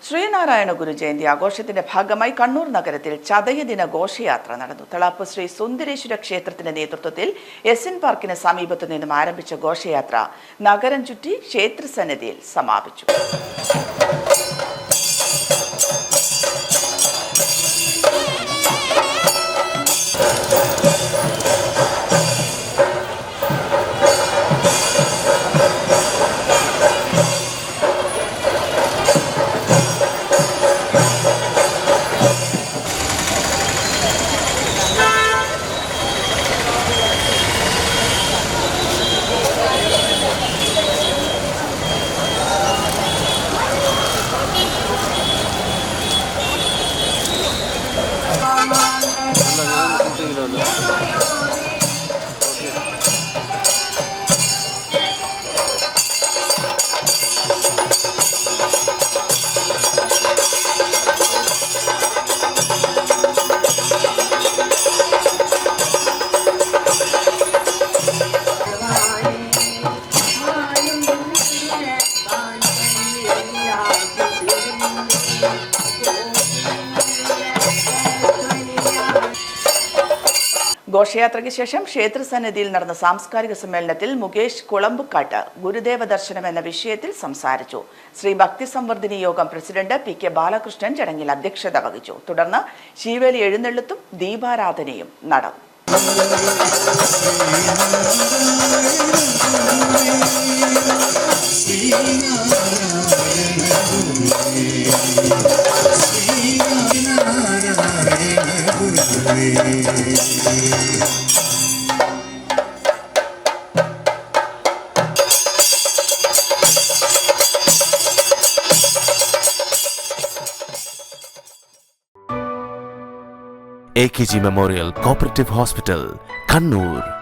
ശ്രീനാരായണ ഗുരു ജയന്തി ആഘോഷത്തിന്റെ ഭാഗമായി കണ്ണൂർ നഗരത്തിൽ ചതയദിന ഘോഷയാത്ര നടന്നു. തളാപ്പ് ശ്രീ സുന്ദരേശ്വര ക്ഷേത്രത്തിന്റെ നേതൃത്വത്തിൽ എസ്എൻ പാർക്കിന് സമീപത്തു നിന്നും ആരംഭിച്ച ഘോഷയാത്ര നഗരം ചുറ്റി ക്ഷേത്രസന്നിധിയിൽ സമാപിച്ചു. ഘോഷയാത്രയ്ക്ക് ശേഷം ക്ഷേത്രസന്നിധിയിൽ നടന്ന സാംസ്കാരിക സമ്മേളനത്തിൽ മുകേഷ് കുളമ്പുക്കാട്ട് ഗുരുദേവ ദർശനം എന്ന വിഷയത്തിൽ സംസാരിച്ചു. ശ്രീ ഭക്തി സംവർദ്ധിനി യോഗം പ്രസിഡന്റ് പി കെ ബാലകൃഷ്ണൻ ചടങ്ങിൽ അധ്യക്ഷത വഹിച്ചു. തുടർന്ന് ശീവേലി എഴുന്നള്ളിത്തും ദീപാരാധനയും നടന്നു. AKG Memorial Cooperative Hospital, Kannur.